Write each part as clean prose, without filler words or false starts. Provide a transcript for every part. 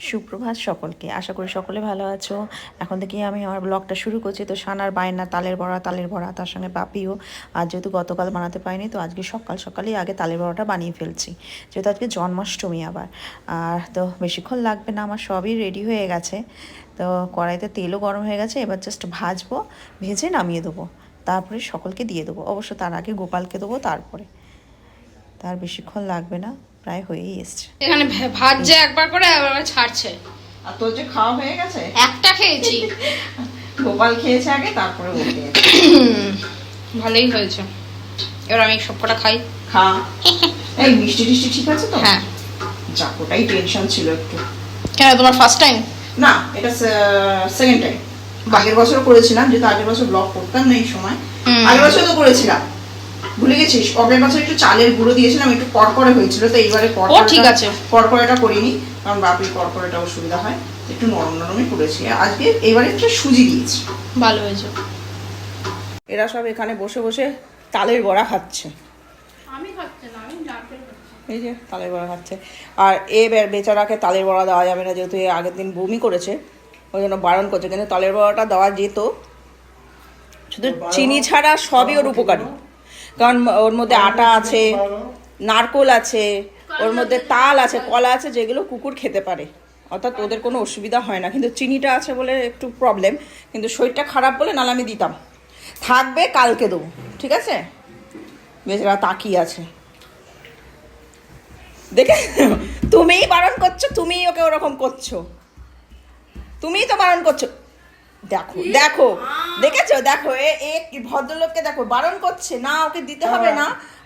সুপ্রভাত সকলকে, আশা করি সকলে ভালো আছো। এখন থেকে আমি আমার ব্লগটা শুরু করছি। তো সানার বায়না তালের বড়া, তার সঙ্গে বাপিও। আর যেহেতু গতকাল বানাতে পারিনি, তো আজকে সকালেই আগে তালের বড়াটা বানিয়ে ফেলছি, যেহেতু আজকে জন্মাষ্টমী আবার। আর তো বেশিক্ষণ লাগবে না, আমার সবই রেডি হয়ে গেছে। তো কড়াইতে তেলও গরম হয়ে গেছে, এবার জাস্ট ভাজবো, ভেজে নামিয়ে দেবো, তারপরে সকলকে দিয়ে দেবো। অবশ্য তার আগে গোপালকে দেবো, তারপরে। তার বেশিক্ষণ লাগবে না, প্রায় হয়েই এসছে। এখানে ভাজছে একবার করে, আবার ছাড়ছে। আর তোর যে খাওয়া হয়ে গেছে? একটা খেয়েছি। গোপাল খেয়েছে আগে, তারপরে ও খেয়েছে। ভালোই হয়েছে। এবার আমি সবকটা খাই। খা। এই মিষ্টি টিষ্টি ঠিক আছে তো? হ্যাঁ। যাক, ওটাই টেনশন ছিল একটু। কেন, তোমার ফার্স্ট টাইম? না, এটা সেকেন্ড টাইম। আগের বছর করেছিলাম, যেহেতু আগের বছর ব্লগ করতাম না এই সময়। আগের বছর তো করেছিলাম, ভুলে গেছিস? আগের বছর একটু চালের গুঁড়ো দিয়েছিলাম, একটু কড়কড়ে হয়েছিল। তো এইবারে ঠিক আছে, কড়কড়েটা করিনি, কারণ বাপির কড়কড়েটা অসুবিধা হয়। একটু নরম নরমই করেছি আজকে। এইবারে একটু সুজি দিয়েছি, ভালো হয়েছে। এরা সব এখানে বসে বসে তালের বড়া খাচ্ছে। আমি খাচ্ছি না, আমি নারকেল খাচ্ছি। এই যে তালের বড়া খাচ্ছে। আর বেচারাকে তালের বড়া দেওয়া যাবে না, যেহেতু আগের দিন বমি করেছে, ওই জন্য বারণ করছে। কিন্তু তালের বড়াটা দেওয়া যেত, শুধু চিনি ছাড়া সবই ওর উপকারী। কারণ ওর মধ্যে আটা আছে, নারকোল আছে, ওর মধ্যে তাল আছে, কলা আছে, যেগুলো কুকুর খেতে পারে, অর্থাৎ ওদের কোনো অসুবিধা হয় না। কিন্তু চিনিটা আছে বলে একটু প্রবলেম, কিন্তু শরীরটা খারাপ বলে নাহলে আমি দিতাম। থাকবে, কালকে দেবো, ঠিক আছে? বেচারা তাকিয়ে আছে দেখে। তুমিই বারণ করছো, তুমিই ওকে ওরকম করছো, তুমিই তো বারণ করছো। দেখো দেখো, দেখেছো? দেখো এ ভদ্রলোককে দেখো, বারণ করছে না, ওকে দিতে হবে না।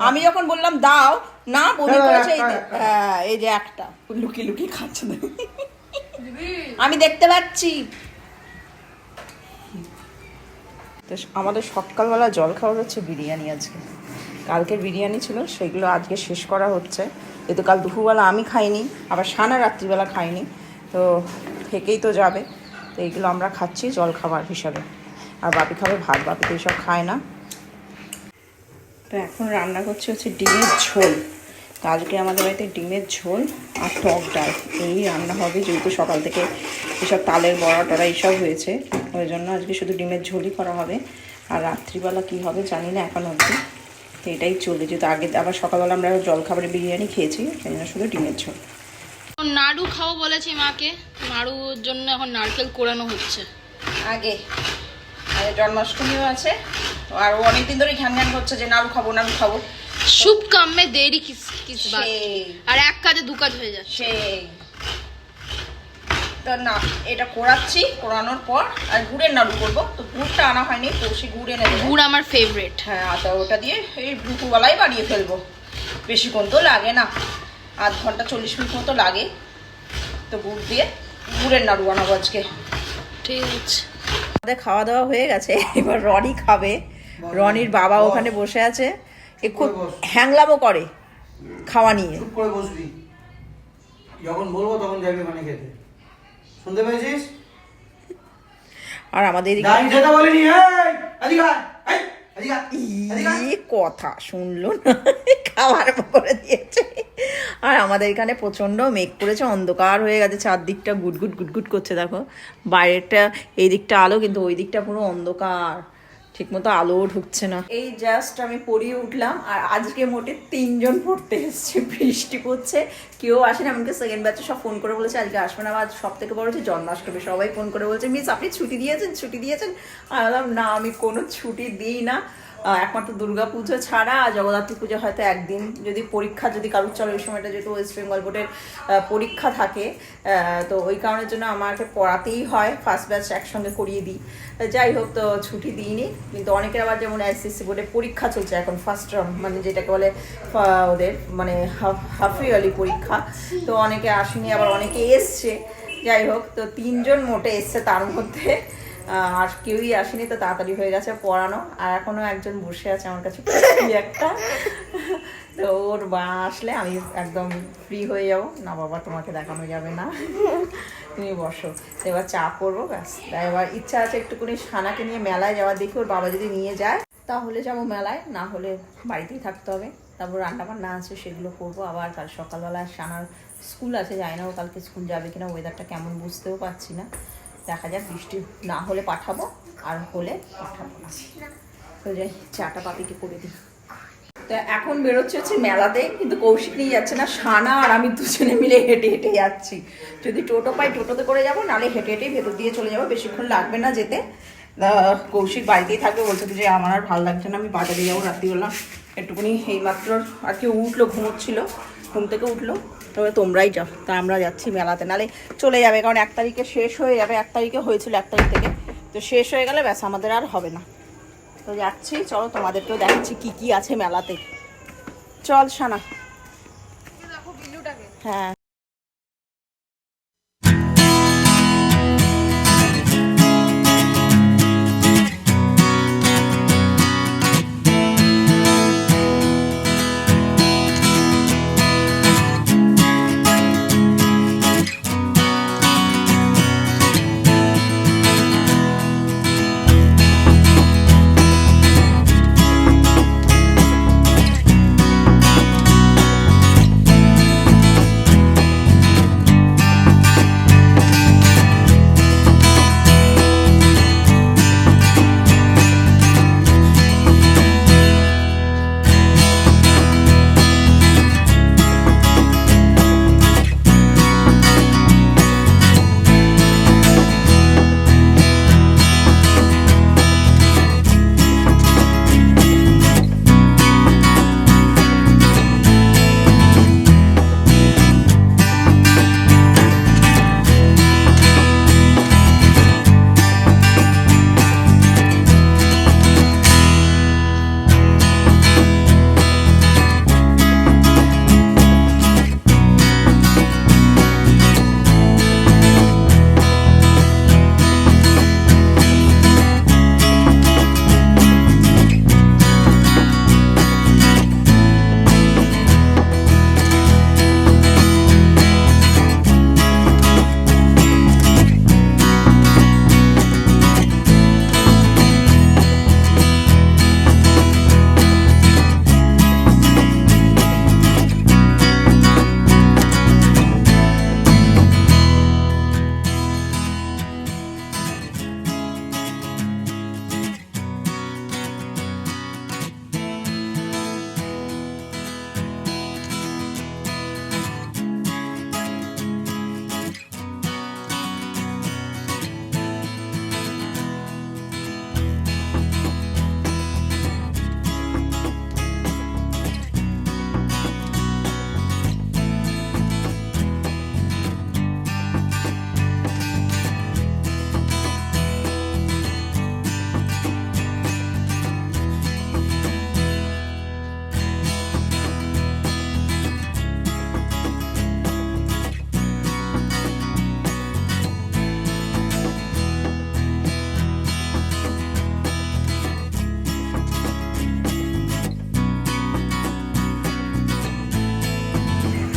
আমি যখন বললাম দাও না, বমি করেছে। এই যে একটা লুকি লুকি খাচ্ছে, আমি দেখতে পাচ্ছি। তো আমাদের সকালবেলা জল খাওয়ার হচ্ছে বিরিয়ানি আজকে। কালকের বিরিয়ানি ছিল, সেগুলো আজকে শেষ করা হচ্ছে। যেহেতু কাল দুপুরবেলা আমি খাইনি, আবার সানা রাত্রিবেলা খাইনি, তো থেকেই তো যাবে। তো এইগুলো আমরা খাচ্ছি জল খাবার হিসাবে। আর বাপি খাবে ভাত, বাপি তো এইসব খায় না। তো এখন রান্না করছি হচ্ছে ডিমের ঝোল। তো আজকে আমাদের বাড়িতে ডিমের ঝোল আর টক ডাল এই রান্না হবে, যেহেতু সকাল থেকে এসব তালের বড়া টড়া এইসব হয়েছে, ওই জন্য আজকে শুধু ডিমের ঝোলই করা হবে। আর রাত্রিবেলা কী হবে জানি না এখন অবধি। তো এটাই চলে, যেহেতু আগে আবার সকালবেলা আমরা জলখাবারে বিরিয়ানি খেয়েছি, সেই জন্য শুধু ডিমের ঝোল। নাড়ু খাও বলেছি মাকে, নাড়ুর জন্য এখন নারকেল কোড়ানো হচ্ছে। আগে জন্মাষ্টমীও আছে, আর ও অনেকদিন ধরে ঘ্যান করছে যে নাড়ু খাবো নাড়ু খাবো। শুভ কামে দেরি কিস বাত, আর এক কাজে দু কাজ হয়ে যাচ্ছে। সেই তো না, এটা কোড়াচ্ছি, কোড়ানোর পর আর গুড়ের নাড়ু করবো। তো গুড়টা আনা হয়নি, তো সে গুড় এনে দেবো। গুড় আমার ফেভারিট। হ্যাঁ, তো ওটা দিয়ে এই দুপুরবেলাই বানিয়ে ফেলবো। বেশিক্ষণ তো লাগে না, আধ ঘন্টা 40 মিনিট মতো লাগে। তো গুড় দিয়ে গুড়ের নাড়ু বানাবো আজকে। ঠিক আছে, আমাদের খাওয়া দাওয়া হয়ে গেছে, এবার রনি খাবে। রনির বাবা ওখানে বসে আছে, খুব হ্যাংলামও করে খাওয়া নিয়ে। চুপ করে বসবি, যখন বলবো তখন যাবি মানে খেতে, শুনতে পেয়েছিস? আর আমাদের কথা শুনলো না, খাবার করে দিয়েছে। আর আমাদের এখানে প্রচন্ড মেঘ করেছে, অন্ধকার হয়ে গেছে, চারদিকটা গুটগুট গুটগুট করছে। দেখো বাইরেটা, এই দিকটা আলো, কিন্তু ওই দিকটা পুরো অন্ধকার, ঠিক মতো আলোও ঢুকছে না। এই জাস্ট আমি পড়িয়ে উঠলাম, আর আজকে মোটে 3 জন পড়তে এসছে। বৃষ্টি পড়ছে, কেউ আসেনি। আমাকে সেকেন্ড ব্যাচে সব ফোন করে বলেছে আজকে আসবে না। আজ সব থেকে বড় হচ্ছে জন্মাষ্টমী, সবাই ফোন করে বলছে মিস আপনি ছুটি দিয়েছেন। আর বললাম না, আমি কোনো ছুটি দিই না, একমাত্র দুর্গা পুজো ছাড়া আর জগদ্ধাত্রী পুজো হয়তো একদিন, যদি পরীক্ষা যদি কারোর চলে ওই সময়টা, যেহেতু ওয়েস্ট বেঙ্গল বোর্ডের পরীক্ষা থাকে, তো ওই কারণের জন্য আমাকে পড়াতেই হয়। ফার্স্ট ব্যাচ একসঙ্গে করিয়ে দিই, যাই হোক, তো ছুটি দিইনি। কিন্তু অনেকের আবার যেমন এসএসসি বোর্ডের পরীক্ষা চলছে এখন, ফার্স্ট টার্ম মানে যেটাকে বলে ওদের মানে হাফ ইয়ারলি পরীক্ষা, তো অনেকে আসেনি, আবার অনেকে এসছে। যাই হোক, তো 3 জন মোটে এসছে, তার মধ্যে আর কেউই আসেনি। তো তাড়াতাড়ি হয়ে গেছে পড়ানো, আর এখনো একজন বসে আছে আমার কাছে একটা। তো ওর বা আসলে আমি একদম ফ্রি হয়ে যাবো। না বাবা, তোমাকে দেখানো যাবে না, তুমি বসো। এবার চা করবো, ব্যাস। এবার ইচ্ছা আছে একটুখানি সানাকে নিয়ে মেলায় যাওয়ার, দেখি ওর বাবা যদি নিয়ে যায় তাহলে যাবো মেলায়, না হলে বাড়িতেই থাকতে হবে। তারপর রান্নাবান্না আছে সেগুলো করবো। আবার কাল সকালবেলা সানার স্কুল আছে, জানি না ও কালকে স্কুল যাবে কিনা, ওয়েদারটা কেমন বুঝতেও পারছি না। দেখা যাক, বৃষ্টি না হলে পাঠাবো, আর হলে পাঠাবো না। তো যাই, চাটা পাপিকে করে দিই। তো এখন বেরোচ্ছে হচ্ছে মেলাতে, কিন্তু কৌশিক নিয়ে যাচ্ছে না, সানা আর আমি দুজনে মিলে হেঁটে হেঁটে যাচ্ছি। যদি টোটো পাই টোটোতে করে যাবো, নাহলে হেঁটে হেঁটেই ভেতর দিয়ে চলে যাবো, বেশিক্ষণ লাগবে না যেতে। কৌশিক বাড়িতেই থাকবে, বলছে যে আমার আর ভালো লাগছে না, আমি বাজারে যাবো রাত্রিবেলা একটুখানি। এইমাত্র আর কি উঠলো, ঘুমোচ্ছিল, ঘুম থেকে উঠলো। তবে তোমরাই যাও, তা আমরা যাচ্ছি মেলাতে, নাহলে চলে যাবে, কারণ 1 তারিখে শেষ হয়ে যাবে। 1 তারিখে হয়েছিল, 1 তারিখ থেকে, তো শেষ হয়ে গেলে ব্যাস আমাদের আর হবে না। তো যাচ্ছি, চলো তোমাদেরকেও দেখাচ্ছি কি কি আছে মেলাতে। চল সানা। হ্যাঁ,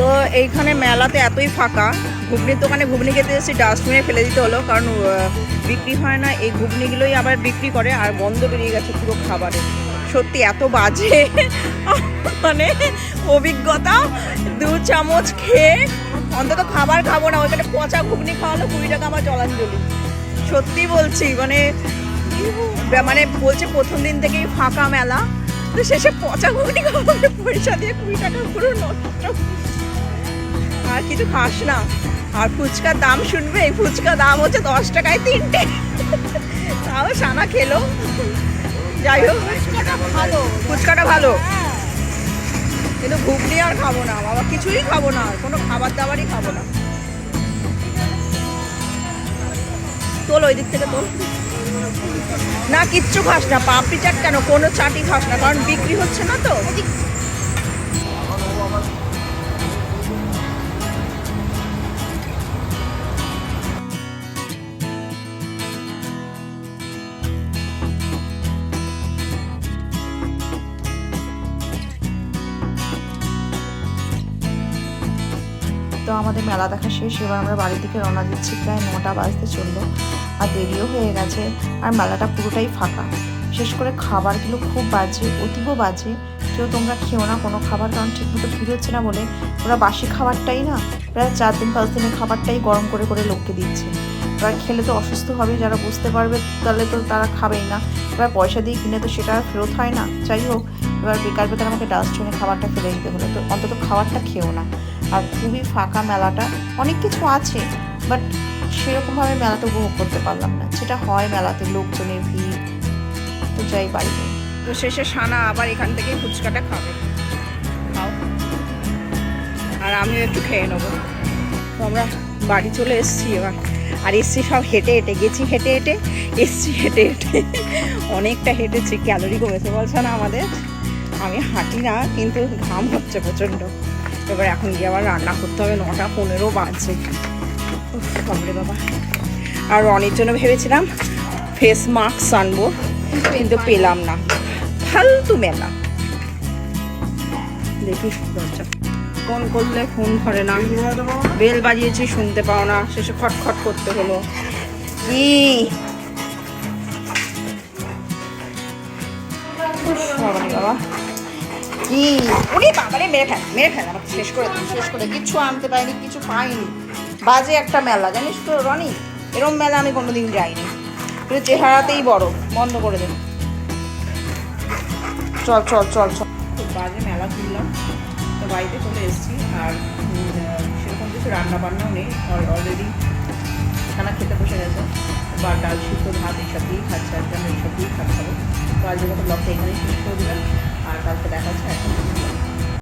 তো এইখানে মেলাতে এতই ফাঁকা, ঘুগনির দোকানে ঘুগনি খেতে এসেছি, ডাস্টবিনে ফেলে দিতে হলো, কারণ বিক্রি হয় না। এই ঘুগনিগুলোই আবার বিক্রি করে, আর গন্ধ বেরিয়ে গেছে পুরো খাবারে। সত্যি এত বাজে, মানে অভিজ্ঞতা। 2 চামচ খেয়ে অন্তত খাবার খাবো না, ওইখানে পচা ঘুগনি খাওয়ালো 20 টাকা আমার জলাঞ্জলি। সত্যি বলছি, মানে মানে বলছে প্রথম দিন থেকেই ফাঁকা মেলা, তো শেষে পচা ঘুগনি খাওয়াবে, পয়সা দিয়ে 20 টাকা পুরো নষ্ট। আর কিছু খাস না। আর ফুচকার দাম শুনবে, এই ফুচকার দাম হচ্ছে 10 টাকায় 3টে, তাও সানা খেলো। যাই হোক, ফুচকাটা ভালো, কিন্তু ঘুগনি আর খাবো না বাবা, কিছুই খাবো না, কোনো খাবার দাবারই খাবো না। তোল ওই দিক থেকে তোল। না কিচ্ছু খাস না, পাপড়ি চাট কেন, কোনো চাটই খাস না, কারণ বিক্রি হচ্ছে না তো। তো আমাদের মেলা দেখা শেষ, এবার আমরা বাড়ির দিকে রওনা দিচ্ছি। প্রায় 9টা বাজতে চললো, আর দেরিও হয়ে গেছে, আর মেলাটা পুরোটাই ফাঁকা। বিশেষ করে খাবারগুলো খুব বাজে, অতীব বাজে, কেউ তোমরা খেও না কোনো খাবার, কারণ ঠিকমতো ভিড় হচ্ছে না বলে ওরা বাসি খাবারটাই না প্রায় 4 দিন 5 দিনের খাবারটাই গরম করে করে লোককে দিচ্ছে। এবার খেলে তো অসুস্থ হবে, যারা বুঝতে পারবে তাহলে তো তারা খাবেই না। এবার পয়সা দিয়ে কিনে তো সেটা আর ফেরত হয় না। যাই হোক, এবার বেকার বেকার আমাকে ডাস্টবিনে খাবারটা ফেলে দিতে হলো, তো অন্তত খাবারটা খেও না। আর খুবই ফাঁকা মেলাটা, অনেক কিছু আছে বাট সেরকমভাবে মেলাটা উপভোগ করতে পারলাম না, যেটা হয় মেলাতে লোকজনের ভিড়। তো যাই বাড়িতে, তো শেষে সানা আবার এখান থেকেই ফুচকাটা খাবে, খাও আর আমিও একটু খেয়ে নেবো। তো আমরা বাড়ি চলে এসেছি এবার, আর এসছি সব হেঁটে হেঁটে, গেছি হেঁটে হেঁটে, এসছি হেঁটে হেঁটে, অনেকটা হেঁটেছি। ক্যালোরি কমেছে বলছে না আমাদের, আমি হাঁটি না কিন্তু ঘাম হচ্ছে প্রচণ্ড। এবার এখন গিয়ে আবার রান্না করতে হবে, 9:15 বাজছে। বাবরে বাবা। আর রনির জন্য ভেবেছিলাম ফেস মাস্ক আনবো, কিন্তু পেলাম না, ফালতু মেলা। দেখি দরজা ফোন করলে ফোন ধরে না, বেল বাজিয়েছি শুনতে পাও না, শেষে খটখট করতে হলো। কি বাবা, কি উনি বাবারে মেরে ফেল আমাকে, শেষ করে কিচ্ছু আনতে পারিনি, কিছু পাইনি। বাজে একটা মেলা জানিস তো রনি, এরম মেলা আমি কোনোদিন যাইনি, কিন্তু চেহারাতেই বড়। বন্ধ করে দেব, চল চল চল চল। খুব বাজে মেলা ঘুরলাম, তো বাড়িতে চলে এসেছি। আর সেরকম কিছু রান্না বান্নাও নেই, অলরেডি খানা খেতে বসে গেছে, বা ডাল সিদ্ধ ভাত এইসব দিয়েই খাচ্ছে, একদম এইসব দিয়েই খাচ্ছে। তো আজকের মতো ব্লগটা এখানেই শেষ করে দিলাম, আর কালকে দেখা হচ্ছে এখন।